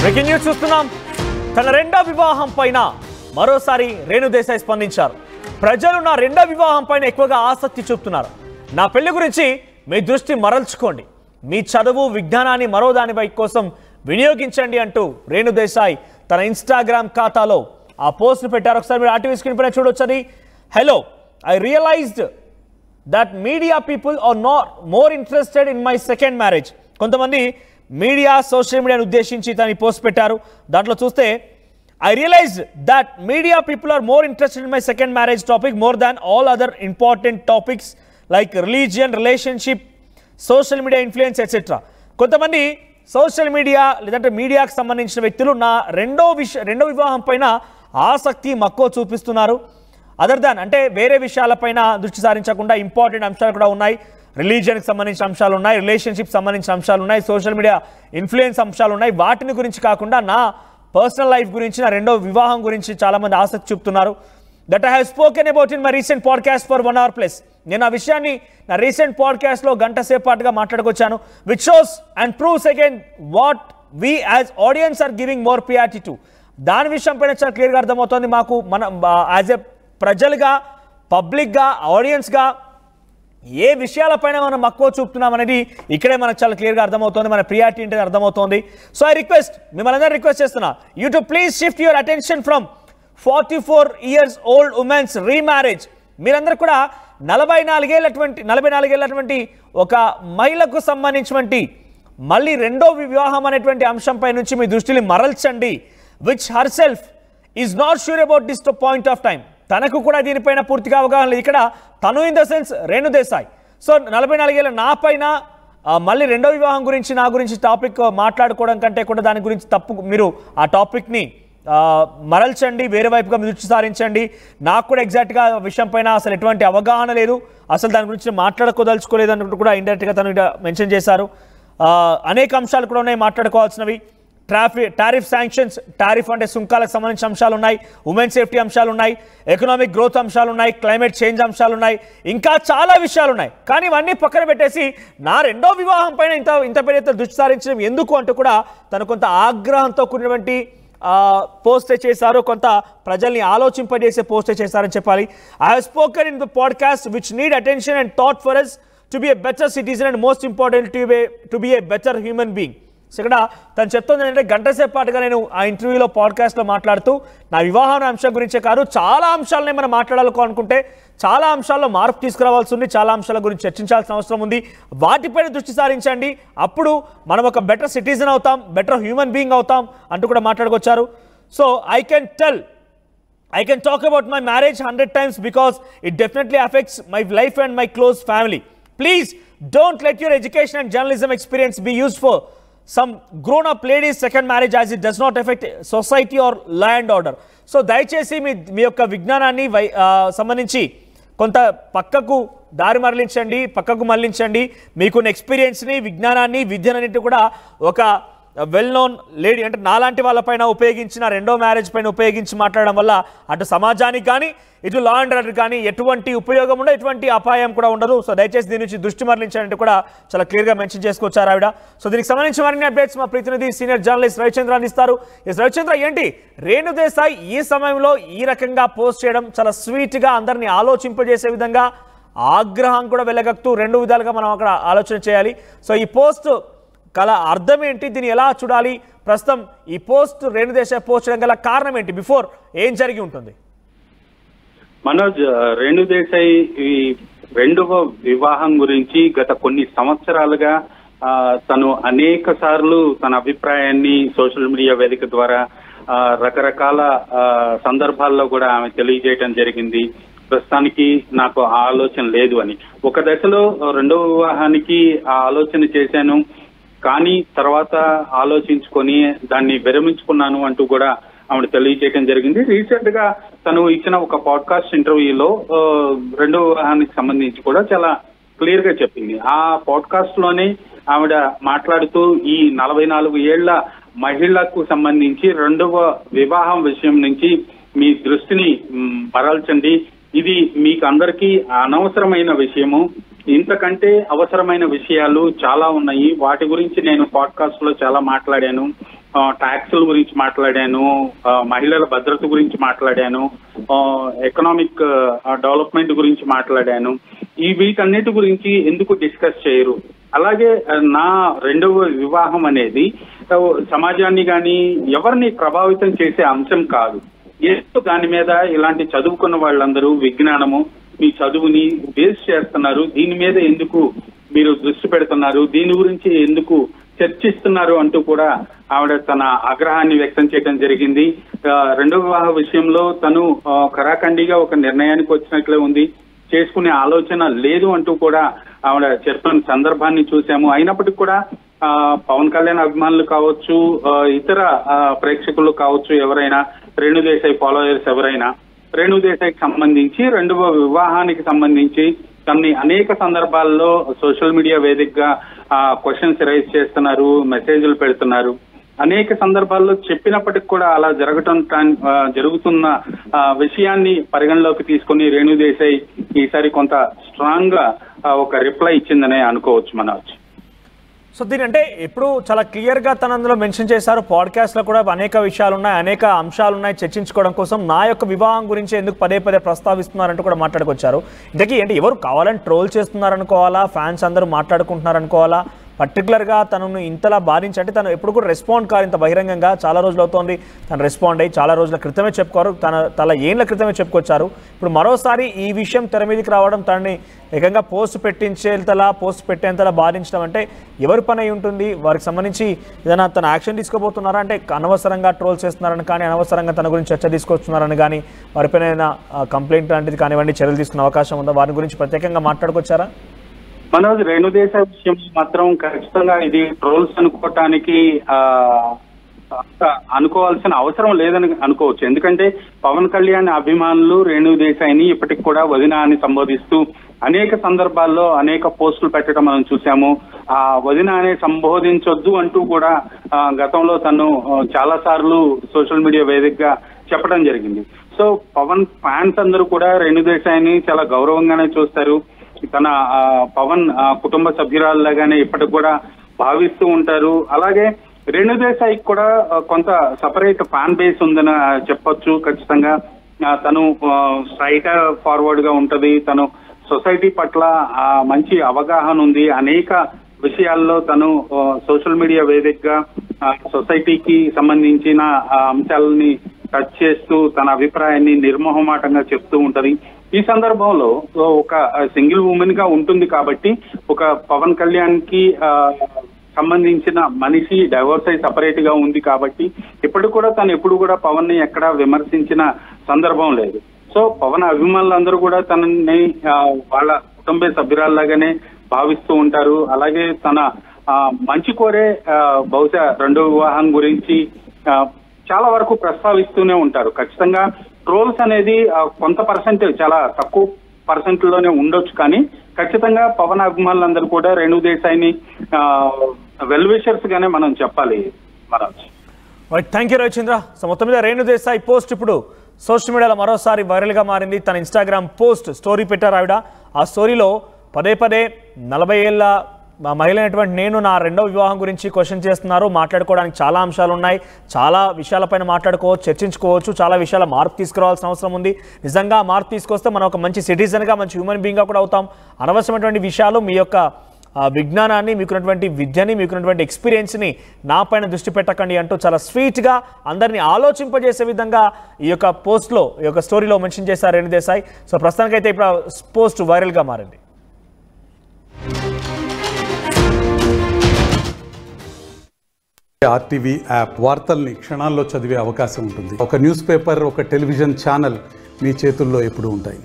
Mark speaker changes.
Speaker 1: Breaking news చూస్తున్నాం. తన రెండో వివాహం పైన మరోసారి రేణు దేశాయ్ స్పందించారు. ప్రజలు నా రెండో వివాహం పైన ఎక్కువగా ఆసక్తి చూపుతున్నారు. నా పెళ్లి గురించి మీ దృష్టి మరల్చుకోండి, మీ చదువు విజ్ఞానాన్ని మరో దానిపై కోసం వినియోగించండి అంటూ రేణు దేశాయ్ తన ఇన్స్టాగ్రామ్ ఖాతాలో ఆ పోస్ట్ పెట్టారు. ఒకసారి మీరు ఆర్టీవీ స్క్రీన్ పైన చూడొచ్చని. Hello, I realized that media people are not more interested in my second marriage. కొంతమంది మీడియా సోషల్ మీడియాను ఉద్దేశించి తన పోస్ట్ పెట్టారు. దాంట్లో చూస్తే I realized that media people are more interested in my second marriage topic more than all other important topics like religion, relationship, social media influence etc. కొంతమంది social media లేదంటే మీడియాకు సంబంధించిన వ్యక్తులు నా రెండో వివాహం పైన ఆసక్తి మక్కువ చూపిస్తున్నారు. అదర్ దాన్ అంటే వేరే విషయాలపైన దృష్టి సారించకుండా ఇంపార్టెంట్ అంశాలు కూడా ఉన్నాయి. రిలీజియన్కి సంబంధించిన అంశాలు ఉన్నాయి, రిలేషన్షిప్ సంబంధించిన అంశాలు ఉన్నాయి, సోషల్ మీడియా ఇన్ఫ్లుయెన్స్ అంశాలు ఉన్నాయి. వాటిని గురించి కాకుండా నా పర్సనల్ లైఫ్ గురించి, నా రెండో వివాహం గురించి చాలామంది ఆసక్తి చూపుతున్నారు. That I have spoken about in my recent podcast for 1 hour plus. నేను ఆ విషయాన్ని నా రీసెంట్ పాడ్కాస్ట్లో గంట సేపు పాటుగా మాట్లాడుకొచ్చాను. Which shows and proves again what we as audience are giving more priority to. దాని విషయం పైన చాలా క్లియర్గా అర్థమవుతుంది మాకు. యాజ్ ఎ ప్రజలుగా, పబ్లిక్గా, ఆడియన్స్గా ఏ విషయాలపైన మనం మక్కువ చూపుతున్నాం అనేది ఇక్కడే మనకు చాలా క్లియర్గా అర్థమవుతుంది. మన ప్రియారిటీ ఏంటో అర్థమవుతుంది. సో ఐ రిక్వెస్ట్, మిమ్మల్ని అందరూ రిక్వెస్ట్ చేస్తున్నా, you to please shift your attention from 44 years old women's remarriage. మీరందరూ కూడా 44 ఏళ్ళటువంటి ఒక మహిళకు సంబంధించినటువంటి మళ్ళీ రెండో వివాహం అనేటువంటి అంశంపై నుంచి మీ దృష్టిని మరల్చండి. Which herself is not sure about this point of time. తనకు కూడా దీనిపైన పూర్తిగా అవగాహన లేదు. ఇక్కడ తను in the sense Renu Desai. So 44 ఏళ్ళ నా పైన మళ్ళీ రెండో వివాహం గురించి, నా గురించి టాపిక్ మాట్లాడుకోవడం కంటే కూడా దాని గురించి తప్పు, మీరు ఆ టాపిక్ని మరల్చండి, వేరే వైపుగా మీరు దృష్టి సారించండి. నాకు కూడా ఎగ్జాక్ట్గా విషయం పైన అసలు ఎటువంటి అవగాహన లేదు, అసలు దాని గురించి మాట్లాడుకోదలుచుకోలేదు అన్నట్టు కూడా ఇండైరెక్ట్గా తను మెన్షన్ చేశారు. అనేక అంశాలు కూడా ఉన్నాయి మాట్లాడుకోవాల్సినవి. టారిఫ్ శాంక్షన్స్, టారిఫ్ అంటే సుంకాలకు సంబంధించిన అంశాలు ఉన్నాయి, ఉమెన్ సేఫ్టీ అంశాలు ఉన్నాయి, ఎకనామిక్ గ్రోత్ అంశాలు ఉన్నాయి, క్లైమేట్ చేంజ్ అంశాలు ఉన్నాయి, ఇంకా చాలా విషయాలు ఉన్నాయి. కానీ ఇవన్నీ పక్కన పెట్టేసి నా రెండో వివాహం పైన ఇంత పెద్ద దృష్టి సారించడం ఎందుకు అంటూ కూడా తను కొంత ఆగ్రహంతో కూడినటువంటి పోస్టే చేశారు. కొంత ప్రజల్ని ఆలోచింపజేసే పోస్టే చేశారని చెప్పాలి. I have spoken in the podcast which need attention and thought for us to be a better citizen and most important to be a better human being. So ఇక్కడ తను చెప్తుంది ఏంటంటే, గంట సేపు పాటుగా నేను ఆ ఇంటర్వ్యూలో పాడ్కాస్ట్లో మాట్లాడుతూ నా వివాహం అంశం గురించే కాదు, చాలా అంశాలనే మనం మాట్లాడాలనుకుంటే చాలా అంశాల్లో మార్పు తీసుకురావాల్సి ఉంది, చాలా అంశాల గురించి చర్చించాల్సిన అవసరం ఉంది. వాటిపైన దృష్టి సారించండి, అప్పుడు మనం ఒక బెటర్ సిటిజన్ అవుతాం, బెటర్ హ్యూమన్ బీయింగ్ అవుతాం అంటూ కూడా మాట్లాడుకొచ్చారు. So I can talk about my marriage 100 times because it definitely affects my life and my close family. Please don't let your education and journalism experience be used for some grown-up ladies' second marriage as it does not affect society or law and order. So దయచేసి మీ యొక్క విజ్ఞానాన్ని సంబంధించి కొంత పక్కకు మళ్లించండి. మీకున్న ఎక్స్పీరియన్స్ని, విజ్ఞానాన్ని, విద్యనన్నింటి కూడా ఒక వెల్ నోన్ లేడీ అంటే నాలాంటి వాళ్ళపైన ఉపయోగించిన రెండో మ్యారేజ్ పైన ఉపయోగించి మాట్లాడడం వల్ల అటు సమాజానికి కానీ ఇటు లా అండ్ ఆర్డర్ కానీ ఎటువంటి ఉపయోగం ఉండదు, ఎటువంటి అపాయం కూడా ఉండదు. సో దయచేసి దీని నుంచి దృష్టి మరలించాలంటే కూడా చాలా క్లియర్గా మెన్షన్ చేసుకొచ్చారు ఆవిడ. సో దీనికి సంబంధించి మరిన్ని అప్డేట్స్ మా ప్రతినిధి సీనియర్ జర్నలిస్ట్ రవిచంద్ర అందిస్తారు. రవిచంద్ర, ఏంటి రేణు దేశాయ్ ఈ సమయంలో ఈ రకంగా పోస్ట్ చేయడం చాలా స్వీట్గా అందరినీ ఆలోచింపజేసే విధంగా, ఆగ్రహం కూడా వెళ్ళగక్తూ రెండు విధాలుగా మనం అక్కడ ఆలోచన చేయాలి. సో ఈ పోస్ట్ కల అర్థం ఏంటి, దీన్ని ఎలా చూడాలి, ప్రస్తుతం ఈ పోస్ట్ రేణు దేశాయ్ పోస్ట్ చేయడం గల కారణం ఏంటి, బిఫోర్ ఏం జరిగి ఉంటుంది?
Speaker 2: మనోజ్, రేణు దేశాయ్ ఈ రెండవ వివాహం గురించి గత కొన్ని సంవత్సరాలుగా తను అనేక సార్లు తన అభిప్రాయాన్ని సోషల్ మీడియా వేదిక ద్వారా రకరకాల సందర్భాల్లో కూడా ఆమె తెలియజేయడం జరిగింది. ప్రస్తుతానికి నాకు ఆ ఆలోచన లేదు అని. ఒక దశలో రెండవ వివాహానికి ఆ ఆలోచన చేశాను, కానీ తర్వాత ఆలోచించుకొని దాన్ని విరమించుకున్నాను అంటూ కూడా ఆవిడ తెలియజేయడం జరిగింది. రీసెంట్ గా తను ఇచ్చిన ఒక పాడ్కాస్ట్ ఇంటర్వ్యూలో రెండో వివాహానికి సంబంధించి కూడా చాలా క్లియర్ గా చెప్పింది. ఆ పాడ్కాస్ట్ లోనే ఆవిడ మాట్లాడుతూ ఈ 44 ఏళ్ల మహిళకు సంబంధించి రెండవ వివాహం విషయం నుంచి మీ దృష్టిని మరల్చండి, ఇది మీకు అందరికీ అనవసరమైన విషయము, ఇంతకంటే అవసరమైన విషయాలు చాలా ఉన్నాయి, వాటి గురించి నేను పాడ్కాస్ట్ లో చాలా మాట్లాడాను, ట్యాక్సుల గురించి మాట్లాడాను, మహిళల భద్రత గురించి మాట్లాడాను, ఎకనామిక్ డెవలప్మెంట్ గురించి మాట్లాడాను. వీటన్నిటి గురించి ఎందుకు డిస్కస్ చేయరు? అలాగే నా రెండవ వివాహం అనేది సమాజాన్ని కానీ ఎవరిని ప్రభావితం చేసే అంశం కాదు. ఏదో దాని మీద ఇలాంటి చదువుకున్న వాళ్ళందరూ విజ్ఞానము మీ చదువుని బేస్ చేస్తున్నారు, దీని మీద ఎందుకు మీరు దృష్టి పెడుతున్నారు, దీని గురించి ఎందుకు చర్చిస్తున్నారు అంటూ కూడా ఆవిడ తన ఆగ్రహాన్ని వ్యక్తం చేయడం జరిగింది. రెండవ వివాహ విషయంలో తను ఖరాఖండిగా ఒక నిర్ణయానికి వచ్చినట్లే ఉంది, చేసుకునే ఆలోచన లేదు అంటూ కూడా ఆవిడ చెప్పిన సందర్భాన్ని చూసాము. అయినప్పటికీ కూడా పవన్ కళ్యాణ్ అభిమానులు కావచ్చు, ఇతర ప్రేక్షకులు కావచ్చు, ఎవరైనా రేణుదేశాయ్ ఫాలోయర్స్ ఎవరైనా రేణుదేశాయ్కి సంబంధించి రెండవ వివాహానికి సంబంధించి తనని అనేక సందర్భాల్లో సోషల్ మీడియా వేదికగా క్వశ్చన్స్ రైజ్ చేస్తున్నారు, మెసేజ్లు పెడుతున్నారు. అనేక సందర్భాల్లో చెప్పినప్పటికి కూడా అలా జరుగుతున్న విషయాన్ని పరిగణలోకి తీసుకుని రేణుదేశాయ్ ఈసారి కొంత స్ట్రాంగ్ గా ఒక రిప్లై ఇచ్చిందనే అనుకోవచ్చు మనోజ్.
Speaker 1: సో దీని అంటే ఎప్పుడు చాలా క్లియర్గా తన అందులో మెన్షన్ చేశారు, పాడ్కాస్ట్లో కూడా అనేక విషయాలు ఉన్నాయి, అనేక అంశాలు ఉన్నాయి చర్చించుకోవడం కోసం. నా యొక్క వివాహం గురించి ఎందుకు పదే పదే ప్రస్తావిస్తున్నారంటూ కూడా మాట్లాడుకొచ్చారు. ఇంతకీ అంటే ఎవరు కావాలని ట్రోల్ చేస్తున్నారనుకోవాలా, ఫ్యాన్స్ అందరూ మాట్లాడుకుంటున్నారనుకోవాలా, పర్టికులర్గా తనను ఇంతలా బాధించి అంటే తను ఎప్పుడు కూడా రెస్పాండ్ కాదు ఇంత బహిరంగంగా. చాలా రోజులు అవుతోంది తను రెస్పాండ్ అయ్యి, చాలా రోజుల క్రితమే చెప్పుకోరు, తన ఏళ్ళ క్రితమే చెప్పుకొచ్చారు. ఇప్పుడు మరోసారి ఈ విషయం తెర మీదకి రావడం, తనని ఏకంగా పోస్ట్ పెట్టేంతలా బాధించడం అంటే ఎవరి పని అయి ఉంటుంది? వారికి సంబంధించి ఏదైనా తన యాక్షన్ తీసుకోబోతున్నారా? అంటే అనవసరంగా ట్రోల్ చేస్తున్నారని కానీ, అనవసరంగా తన గురించి చర్చ తీసుకొస్తున్నారని కానీ, వారిపైన ఏదైనా కంప్లైంట్ లాంటిది కానివ్వండి చర్యలు తీసుకునే అవకాశం ఉందా? వారి గురించి ప్రత్యేకంగా మాట్లాడుకొచ్చారా?
Speaker 2: మనోజ్, రేణుదేశాయ్ విషయం మాత్రం ఖచ్చితంగా ఇది ట్రోల్స్ అనుకోవటానికి అనుకోవాల్సిన అవసరం లేదని అనుకోవచ్చు. ఎందుకంటే పవన్ కళ్యాణ్ అభిమానులు రేణుదేశాయ్ని ఇప్పటికి కూడా వదిన అని సంబోధిస్తూ అనేక సందర్భాల్లో అనేక పోస్టులు పెట్టడం మనం చూసాము. ఆ వదిన అనే సంబోధించొద్దు అంటూ కూడా గతంలో తను చాలా సార్లు సోషల్ మీడియా వేదికగా చెప్పడం జరిగింది. సో పవన్ ఫ్యాన్స్ అందరూ కూడా రేణుదేశాయ్ని చాలా గౌరవంగానే చూస్తారు. తన పవన్ కుటుంబ సభ్యురాల్లాగానే ఇప్పటికి కూడా భావిస్తూ ఉంటారు. అలాగే రేణుదేశాయ్కి కూడా కొంత సపరేట్ ఫ్యాన్ బేస్ ఉందని చెప్పొచ్చు. ఖచ్చితంగా తను స్ట్రైట్ ఫార్వర్డ్ గా ఉంటది, తను సొసైటీ పట్ల మంచి అవగాహన ఉంది. అనేక విషయాల్లో తను సోషల్ మీడియా వేదికగా సొసైటీకి సంబంధించిన అంశాలని టచ్ చేస్తూ తన అభిప్రాయాన్ని నిర్మోహమాటంగా చెప్తూ ఉంటది. ఈ సందర్భంలో ఒక సింగిల్ ఉమెన్ గా ఉంటుంది కాబట్టి ఒక పవన్ కళ్యాణ్ కి సంబంధించిన మనిషి డైవర్స్ అయి సపరేట్ గా ఉంది కాబట్టి ఇప్పటికి కూడా తను ఎప్పుడు కూడా పవన్ ని ఎక్కడా విమర్శించిన సందర్భం లేదు. సో పవన్ అభిమానులందరూ కూడా తనని వాళ్ళ కుటుంబ సభ్యురాల్లాగానే భావిస్తూ ఉంటారు. అలాగే తన మంచి కోరే బహుశా రెండో వివాహం గురించి చాలా వరకు ప్రస్తావిస్తూనే ఉంటారు. ఖచ్చితంగా ట్రోల్స్ అనేది కొంత పర్సెంటేజ్, చాలా తక్కువ పర్సెంట్ లోనే ఉండొచ్చు, కానీ ఖచ్చితంగా పవన్ అభిమానులందరూ కూడా రేణుదేశాయ్ని వెల్ విషర్స్ గానే మనం చెప్పాలి.
Speaker 1: Thank you Ravichandra. సో మొత్తం మీద రేణుదేశాయ్ పోస్ట్ ఇప్పుడు సోషల్ మీడియాలో మరోసారి వైరల్గా మారింది. తన ఇన్స్టాగ్రామ్ పోస్ట్ స్టోరీ పెట్టారు ఆవిడ. ఆ స్టోరీలో పదే 40 ఏళ్ళ మహిళ అయినటువంటి నేను నా రెండవ వివాహం గురించి క్వశ్చన్ చేస్తున్నారు. మాట్లాడుకోవడానికి చాలా అంశాలు ఉన్నాయి, చాలా విషయాలపైన మాట్లాడుకోవచ్చు, చర్చించుకోవచ్చు, చాలా విషయాల మార్పు తీసుకురావాల్సిన అవసరం ఉంది. నిజంగా మార్పు తీసుకొస్తే మనం ఒక మంచి సిటిజన్గా, మంచి హ్యూమన్ బీయింగ్గా కూడా అవుతాం. అనవసరమైనటువంటి విషయాలు, మీ యొక్క విజ్ఞానాన్ని, మీకున్నటువంటి విద్యని, మీకున్నటువంటి ఎక్స్పీరియన్స్ని నా పైన దృష్టి పెట్టకండి అంటూ చాలా స్వీట్గా అందరినీ ఆలోచింపజేసే విధంగా ఈ యొక్క పోస్ట్లో, ఈ యొక్క స్టోరీలో మెన్షన్ చేశారు రేణుదేశాయ్. సో ప్రస్తుతానికైతే ఇప్పుడు పోస్ట్ వైరల్గా మారింది.
Speaker 3: ఆర్టీవీ యాప్ వార్తల్ని క్షణాల్లో చదివే అవకాశం ఉంటుంది. ఒక న్యూస్ పేపర్, ఒక టెలివిజన్ ఛానల్ మీ చేతుల్లో ఎప్పుడూ ఉంటాయి.